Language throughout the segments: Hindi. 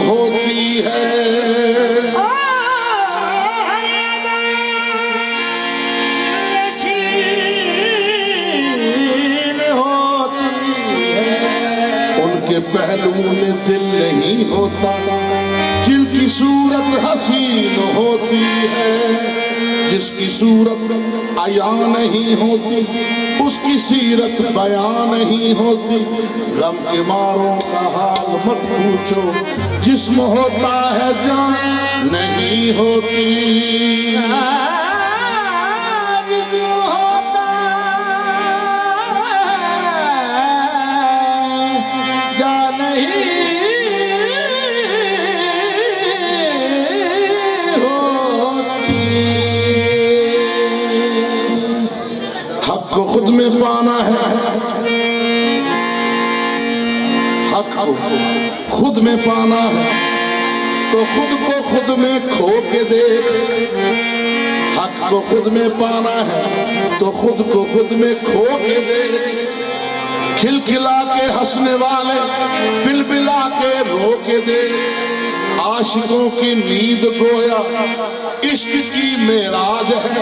होती है। उनके पहलू में दिल नहीं होता, जिनकी सूरत हसीन होती है। जिसकी सूरत आया नहीं होती, उसकी सीरत बयां नहीं होती। गम के मारों का हाल मत पूछो, जिस्म होता है जान नहीं होती। खुद में पाना है, हक को खुद में पाना है तो खुद को खुद में खो के देख। हक को खुद में पाना है तो खुद को खुद में खो के देख। खिलखिला के हंसने वाले बिलबिला के रो के देख। आशिकों की नींद गोया इश्क की मेराज है।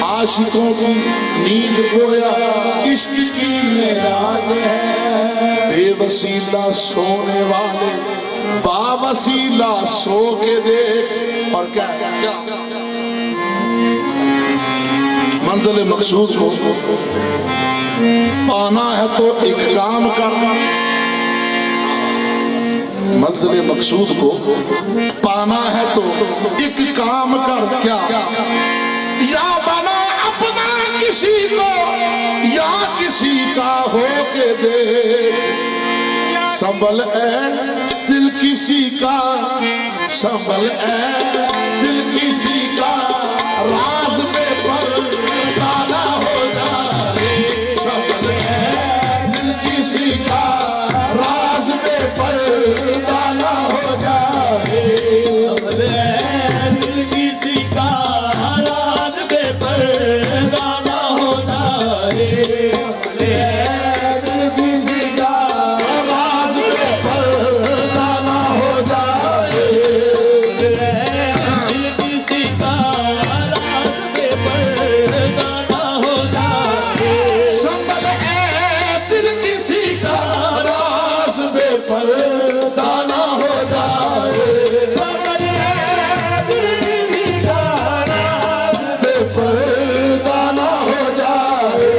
आशिकों की नींद गोया इश्क की मेराज है। बेवसीला सोने वाले बावसीला सो के देख। और क्या क्या मंजिल मकसूद को पाना है तो एक काम करना। मंजिल मकसूद को पाना है तो एक काम कर। क्या या बना अपना किसी को या किसी का हो के देख। संभल ए दिल किसी का, संभल ए दिल किसी का, राज में पर्दा ना हो जाए। संभल ए दिल किसी का, राज में पर्दा ना हो जाए। संभल ए दिल किसी का, राज में पर्दा ना हो जाए। संभल ए दिल किसी का, राज में पर्दा ना हो जाए। दिल किसी का, राज में पर्दा ना हो जाए। संभल ए दिल किसी का, राज में पर्दा ना हो जाए। संभल ए दिल किसी का, राज में पर्दा ना हो जाए।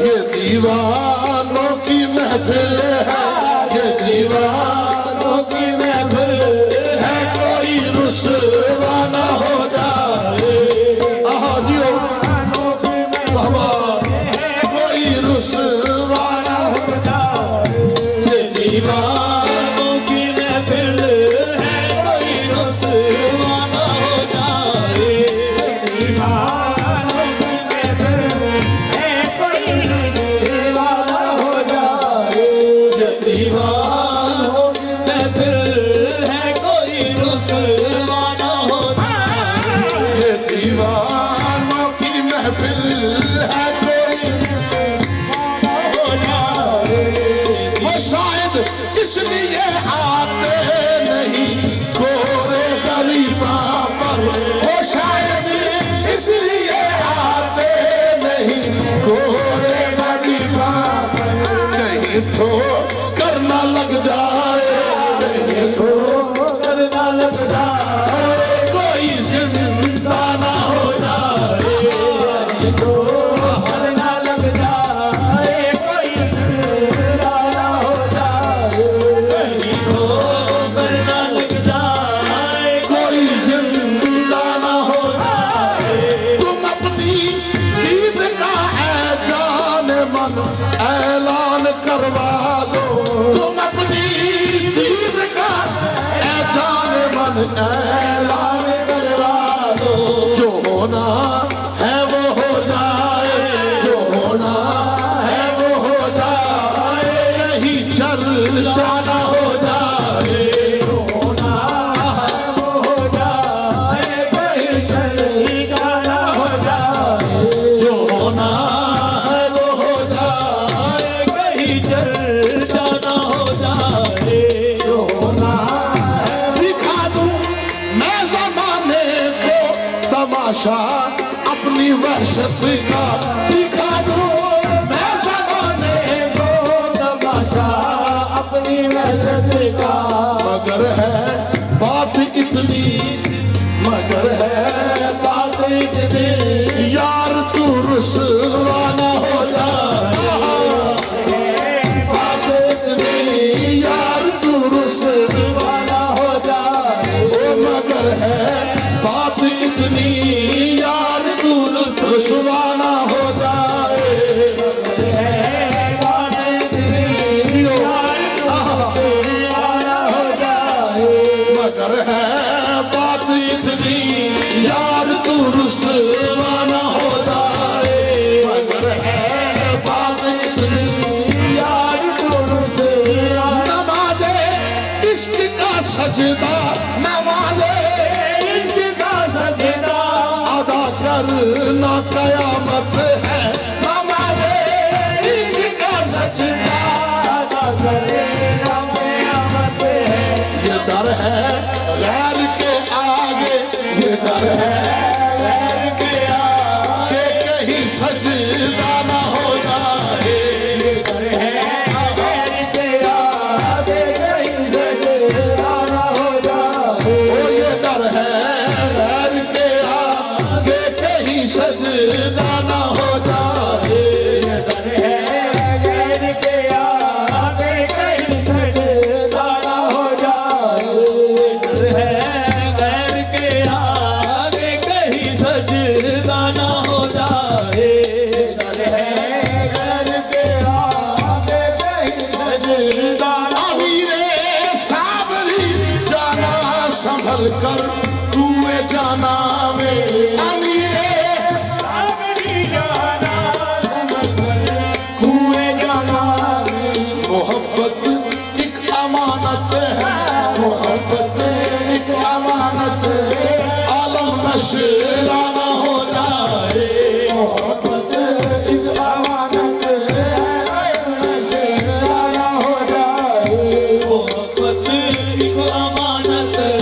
ये दीवानों की महफिल है, ये दीवानों की महफिल है। कोई रुसवा ना हो जाए। आहा जियो बाबा, कोई रुसवा ना हो जाए। ये दीवानों की महफिल है, कोई रुसवा ना हो जाए। ये दीवानों की महफिल है, कोई रुसवा ना हो जाए। ये दीवानों की महफिल है, कोई रुसवा ना हो जाए। ये दीवानों की महफिल है, कोई हो जाए। वो शायद इसलिए आते नहीं गोरे गरीबा पर। वो शायद इसलिए आते नहीं गोरे गरीबा पर। कहीं तो करना लग जाए, कहीं तो करना लग जाए। कोई जिंदा ना हो जाए। कहीं तो करना लग जाए, कोई जिंदा ना हो जाए। कहीं तो करना लग जाए, कोई जिंदा ना हो जाए। तुम अपनी दीद का ऐलान मन ऐलान करवा दो। तुम अपनी दीद का ऐलान मन ऐलान करवा दो। जो होना है वो हो जाए, जो होना है वो हो जाए। कहीं चर्चा ना हो जाए। जो होना है वो हो जाए, कहीं चर्चा ना हो जाए। जो होना है वो हो जाए, कहीं चर्चा ना हो जाए। जो होना तमाशा अपनी वहशत का दिखा दूं मैं ज़माने को तमाशा अपनी वहशत का। मगर है बात इतनी, मगर है बात इतनी, यार तू रुसवा न हो जाए। बात इतनी, यार तू रुसवा न हो जाए। ओ मगर है बात इतनी, यार तू रुसवा न हो जाए। मगर है बात इतनी, यार तू रुसवा न हो जाए। मगर है बात इतनी, यार तू रुसवा। नमाज़े इश्क का सजदा, नमाज़े इश्क का सजदा अदा करना कयामत है। नमाज़े इश्क का सजदा अदा करना कयामत है। ये डर है गैर के आगे, ये डर है गैर के आगे कहीं सजदा न हो जाए। ये डर है गैर के आगे कहीं सजदा न हो जाए। ओ ये डर है गैर के आगे कहीं सजदा न हो जाए। ये डर है गैर के आगे कहीं सजदा न हो जाए। संभल कर कुएं जाना में, अमीरे सावरी जाना संभल कर कुएं जाना में। मोहब्बत एक अमानत है, मोहब्बत एक अमानत है, आलम नशेरा न हो जाए। मोहब्बत एक अमानत है, आलम नशेरा न हो जाए। मोहब्बत एक अमानत है,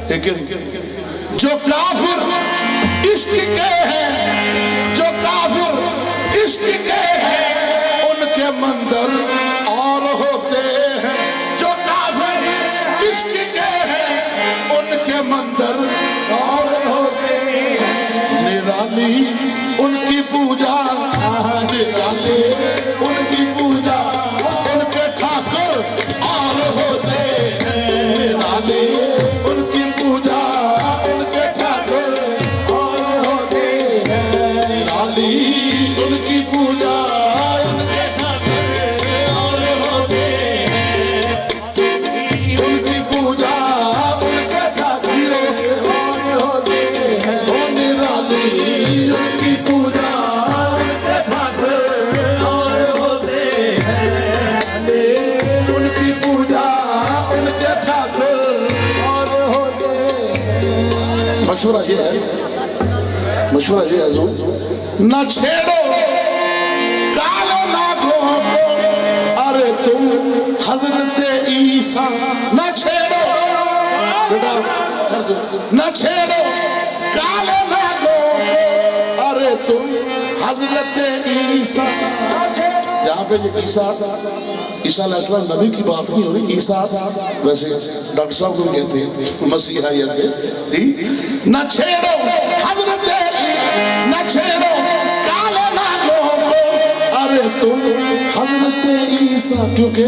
लेकिन जो काफिर इश्क के हैं, जो काफिर इश्क के हैं, उनके मंदिर और होते हैं। जो काफिर इश्क के हैं, उनके मंदिर और होते हैं। निराली उनकी पूजा, निराली उनकी पूजा, उनके ठाकुर और होते हैं। निराली उनकी पूजा, उनके ठाकुर और होते हैं। निराली उनकी पूजा, उनके ठाकुर और होते हैं। उनकी पूजा, उनके ठाकुर और होते हैं। ओ निराली उनकी पूजा, उनके ठाकुर और होते हैं। उनकी पूजा, उनके ठाकुर। मशवरा ये है, मशवरा ये है न छेड़ो काले नागों को, अरे तुम हजरत ईसा न छेड़ो। बेटा न छेड़ो काले नागों को, अरे तुम हजरत ईसा। यहाँ पे ये ईसा अलैहिस्सलाम नबी की बात नहीं हो रही। ईसा वैसे डॉक्टर साहब को कहते हैं मसीहा ऐसे। न छेड़ो हजरत, न छेड़ो काले नागों को, अरे तुम हजरत ईसा। क्योंकि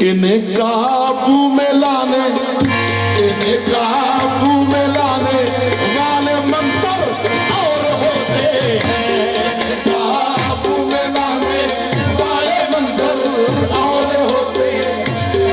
इन्हें काबू में लाने, इन्हें काबू में लाने वाले मंत्र और होते हैं। काबू में लाने वाले मंत्र और होते हैं।